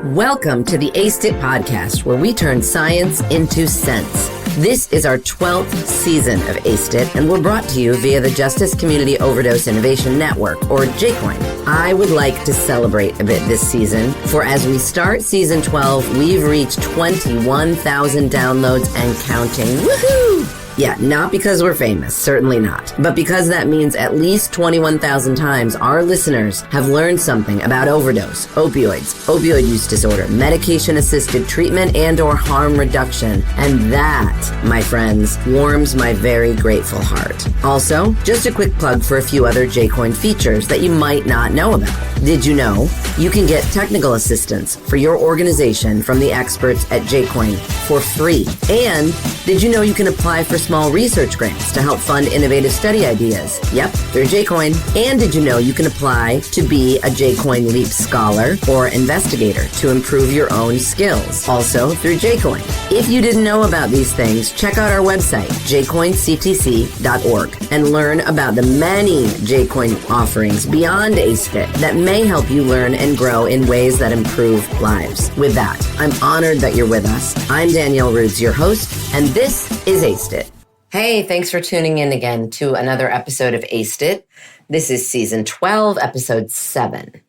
Welcome to the Aced It podcast, where we turn science into sense. This is our 12th season of Aced It, and we're brought to you via the Justice Community Overdose Innovation Network, or JCOIN. I would like to celebrate a bit this season, for as we start season 12, we've reached 21,000 downloads and counting. Woohoo! Yeah, not because we're famous, certainly not, but because that means at least 21,000 times our listeners have learned something about overdose, opioids, opioid use disorder, medication-assisted treatment, and/or harm reduction. And that, my friends, warms my very grateful heart. Also, just a quick plug for a few other JCOIN features that you might not know about. Did you know you can get technical assistance for your organization from the experts at JCOIN for free? And did you know you can apply for small research grants to help fund innovative study ideas? Yep, through JCOIN. And did you know you can apply to be a JCOIN LEAP scholar or investigator to improve your own skills? Also through JCOIN. If you didn't know about these things, check out our website, jcoinctc.org, and learn about the many JCOIN offerings beyond Aced It that may help you learn and grow in ways that improve lives. With that, I'm honored that you're with us. I'm Danielle Rudes, your host, and this is Aced It. Hey, thanks for tuning in again to another episode of Aced It. This is season 12, episode 7.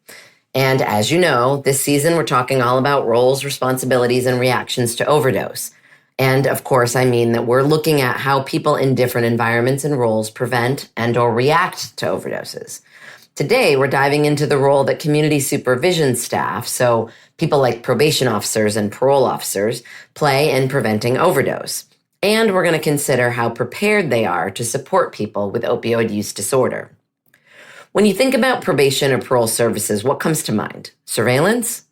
And as you know, this season we're talking all about roles, responsibilities, and reactions to overdose. And of course, I mean that we're looking at how people in different environments and roles prevent and/or react to overdoses. Today, we're diving into the role that community supervision staff, so people like probation officers and parole officers, play in preventing overdose. And we're going to consider how prepared they are to support people with opioid use disorder. When you think about probation or parole services, what comes to mind? Surveillance?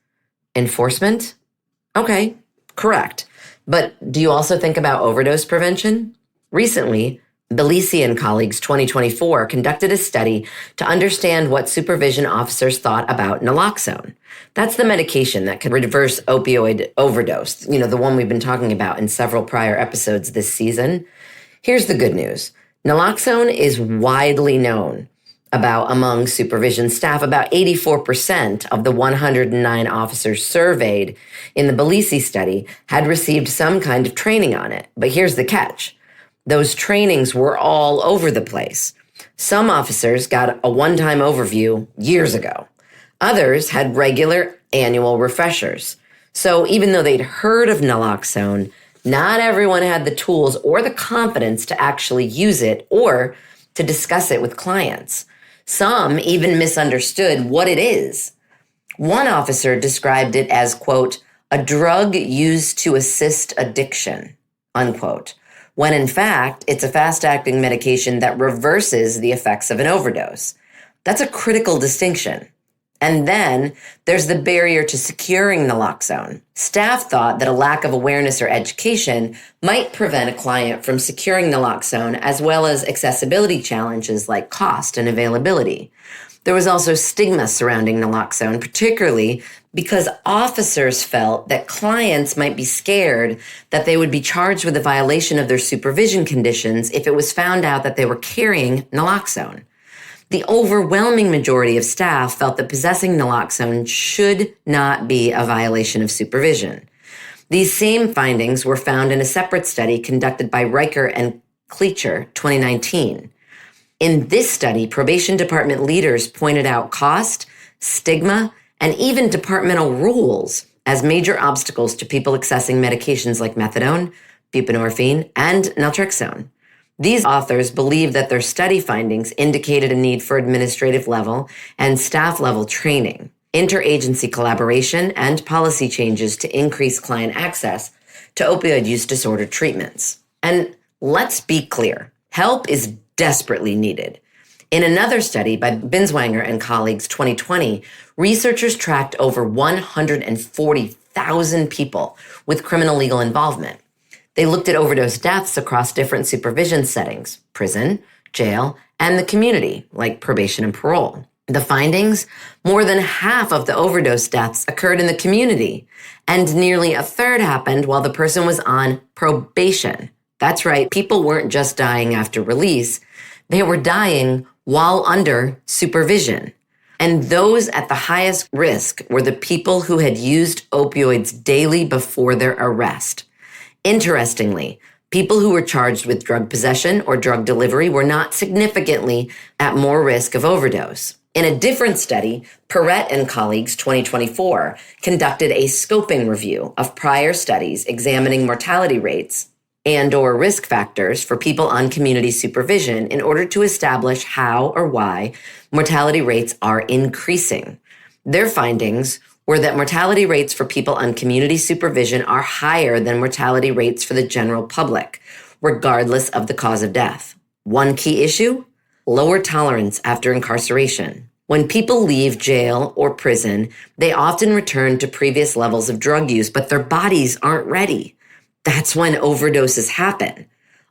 Enforcement? Okay, correct. But do you also think about overdose prevention? Recently, Delinquency and colleagues 2024 conducted a study to understand what supervision officers thought about naloxone. That's the medication that can reverse opioid overdose, the one we've been talking about in several prior episodes this season. Here's the good news. Naloxone is widely known among supervision staff. About 84% of the 109 officers surveyed in the Delinquency study had received some kind of training on it. But here's the catch. Those trainings were all over the place. Some officers got a one-time overview years ago. Others had regular annual refreshers. So even though they'd heard of naloxone, not everyone had the tools or the confidence to actually use it or to discuss it with clients. Some even misunderstood what it is. One officer described it as, quote, a drug used to assist addiction, unquote, when in fact, it's a fast-acting medication that reverses the effects of an overdose. That's a critical distinction. And then there's the barrier to securing naloxone. Staff thought that a lack of awareness or education might prevent a client from securing naloxone, as well as accessibility challenges like cost and availability. There was also stigma surrounding naloxone, particularly because officers felt that clients might be scared that they would be charged with a violation of their supervision conditions if it was found out that they were carrying naloxone. The overwhelming majority of staff felt that possessing naloxone should not be a violation of supervision. These same findings were found in a separate study conducted by Riker and Kleacher, 2019. In this study, probation department leaders pointed out cost, stigma, and even departmental rules as major obstacles to people accessing medications like methadone, buprenorphine, and naltrexone. These authors believe that their study findings indicated a need for administrative level and staff level training, interagency collaboration, and policy changes to increase client access to opioid use disorder treatments. And let's be clear, help is desperately needed. In another study by Binswanger and colleagues 2020, researchers tracked over 140,000 people with criminal legal involvement. They looked at overdose deaths across different supervision settings, prison, jail, and the community, like probation and parole. The findings? More than half of the overdose deaths occurred in the community, and nearly a third happened while the person was on probation. That's right, people weren't just dying after release, they were dying while under supervision. And those at the highest risk were the people who had used opioids daily before their arrest. Interestingly, people who were charged with drug possession or drug delivery were not significantly at more risk of overdose. In a different study, Parole and colleagues 2024 conducted a scoping review of prior studies examining mortality rates and/or risk factors for people on community supervision in order to establish how or why mortality rates are increasing. Their findings were that mortality rates for people on community supervision are higher than mortality rates for the general public, regardless of the cause of death. One key issue? Lower tolerance after incarceration. When people leave jail or prison, they often return to previous levels of drug use, but their bodies aren't ready. That's when overdoses happen.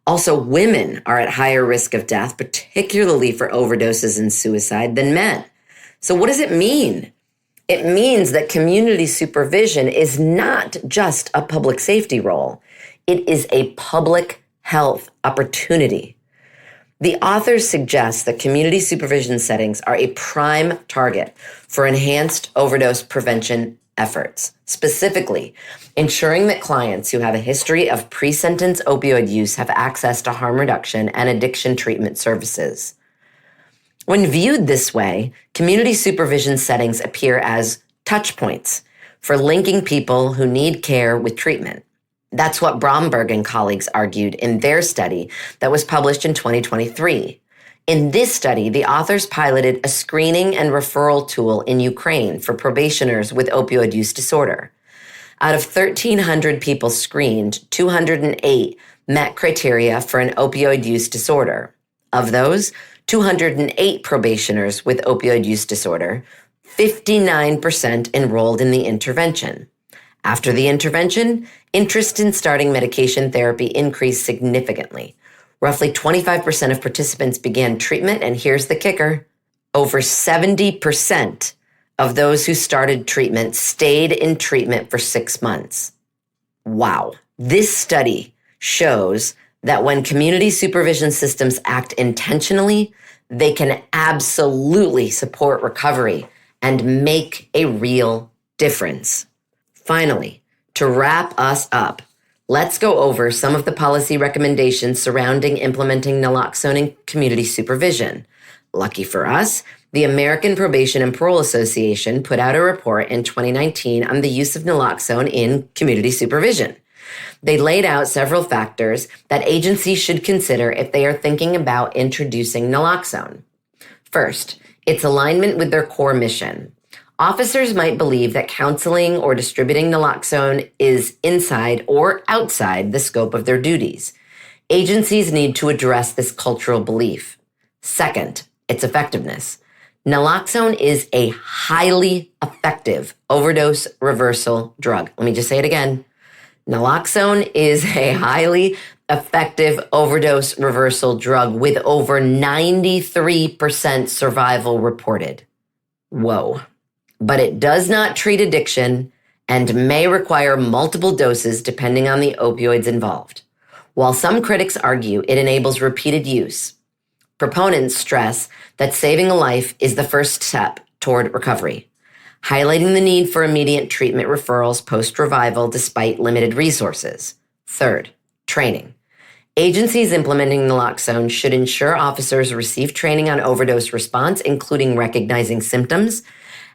Also, women are at higher risk of death, particularly for overdoses and suicide, than men. So what does it mean? It means that community supervision is not just a public safety role. It is a public health opportunity. The authors suggest that community supervision settings are a prime target for enhanced overdose prevention efforts, specifically ensuring that clients who have a history of pre-sentence opioid use have access to harm reduction and addiction treatment services. When viewed this way, community supervision settings appear as touchpoints for linking people who need care with treatment. That's what Bromberg and colleagues argued in their study that was published in 2023. In this study, the authors piloted a screening and referral tool in Ukraine for probationers with opioid use disorder. Out of 1,300 people screened, 208 met criteria for an opioid use disorder. Of those, 208 probationers with opioid use disorder, 59% enrolled in the intervention. After the intervention, interest in starting medication therapy increased significantly. Roughly 25% of participants began treatment, and here's the kicker. Over 70% of those who started treatment stayed in treatment for 6 months. Wow. This study shows that when community supervision systems act intentionally, they can absolutely support recovery and make a real difference. Finally, to wrap us up, let's go over some of the policy recommendations surrounding implementing naloxone in community supervision. Lucky for us, the American Probation and Parole Association put out a report in 2019 on the use of naloxone in community supervision. They laid out several factors that agencies should consider if they are thinking about introducing naloxone. First, its alignment with their core mission. Officers might believe that counseling or distributing naloxone is inside or outside the scope of their duties. Agencies need to address this cultural belief. Second, its effectiveness. Naloxone is a highly effective overdose reversal drug. Let me just say it again. Naloxone is a highly effective overdose reversal drug with over 93% survival reported. Whoa. But it does not treat addiction and may require multiple doses depending on the opioids involved. While some critics argue it enables repeated use, proponents stress that saving a life is the first step toward recovery, highlighting the need for immediate treatment referrals post-revival despite limited resources. Third, training. Agencies implementing naloxone should ensure officers receive training on overdose response, including recognizing symptoms,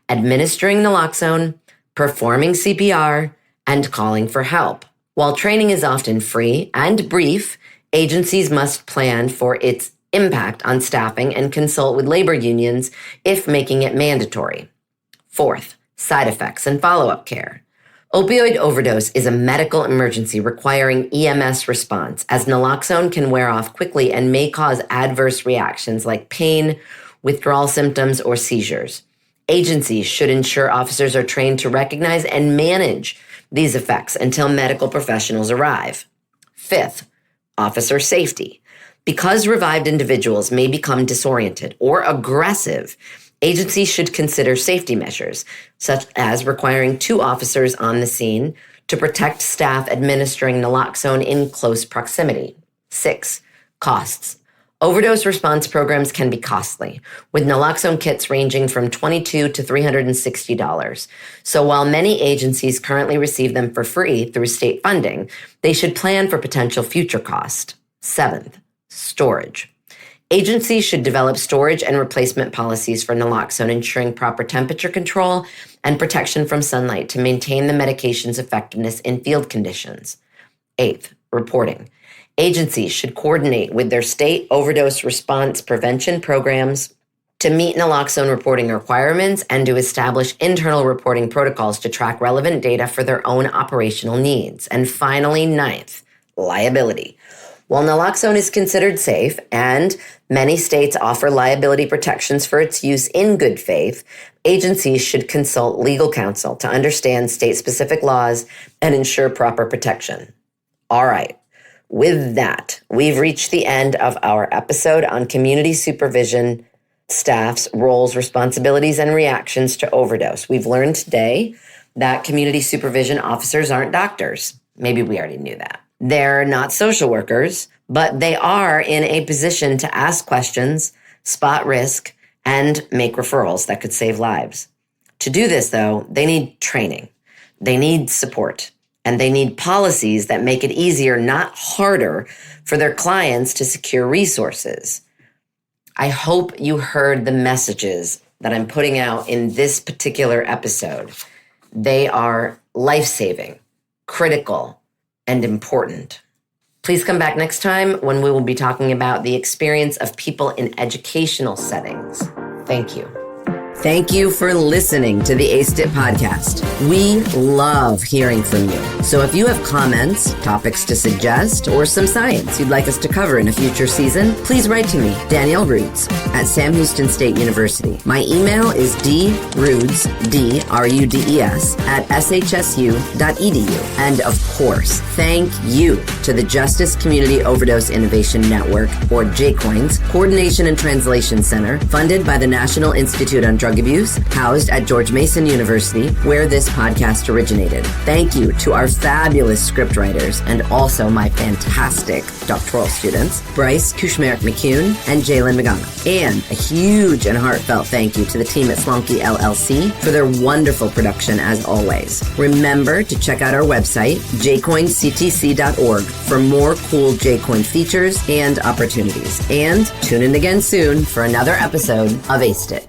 administering naloxone, performing CPR, and calling for help. While training is often free and brief, agencies must plan for its impact on staffing and consult with labor unions if making it mandatory. Fourth, side effects and follow-up care. Opioid overdose is a medical emergency requiring EMS response, as naloxone can wear off quickly and may cause adverse reactions like pain, withdrawal symptoms, or seizures. Agencies should ensure officers are trained to recognize and manage these effects until medical professionals arrive. Fifth, officer safety. Because revived individuals may become disoriented or aggressive, agencies should consider safety measures, such as requiring 2 officers on the scene to protect staff administering naloxone in close proximity. 6, costs. Overdose response programs can be costly, with naloxone kits ranging from $22 to $360. So while many agencies currently receive them for free through state funding, they should plan for potential future cost. 7th, storage. Agencies should develop storage and replacement policies for naloxone, ensuring proper temperature control and protection from sunlight to maintain the medication's effectiveness in field conditions. 8th, reporting. Agencies should coordinate with their state overdose response prevention programs to meet naloxone reporting requirements and to establish internal reporting protocols to track relevant data for their own operational needs. And finally, 9th, liability. While naloxone is considered safe and many states offer liability protections for its use in good faith, agencies should consult legal counsel to understand state-specific laws and ensure proper protection. All right. With that, we've reached the end of our episode on community supervision, staff's roles, responsibilities, and reactions to overdose. We've learned today that community supervision officers aren't doctors. Maybe we already knew that. They're not social workers, but they are in a position to ask questions, spot risk, and make referrals that could save lives. To do this, though, they need training. They need support. And they need policies that make it easier, not harder, for their clients to secure resources. I hope you heard the messages that I'm putting out in this particular episode. They are life-saving, critical, and important. Please come back next time when we will be talking about the experience of people in educational settings. Thank you. Thank you for listening to the Aced It podcast. We love hearing from you. So if you have comments, topics to suggest, or some science you'd like us to cover in a future season, please write to me, Danielle Rudes, at Sam Houston State University. My email is drudes, D-R-U-D-E-S, at shsu.edu. And of course, thank you to the Justice Community Overdose Innovation Network, or JCOIN's, Coordination and Translation Center, funded by the National Institute on Drug Abuse, housed at George Mason University, where this podcast originated. Thank you to our fabulous scriptwriters and also my fantastic doctoral students, Bryce Kushmerek-McCune and Jalen Magana. And a huge and heartfelt thank you to the team at Slonky LLC for their wonderful production as always. Remember to check out our website, jcoinctc.org, for more cool JCoin features and opportunities. And tune in again soon for another episode of Aced It.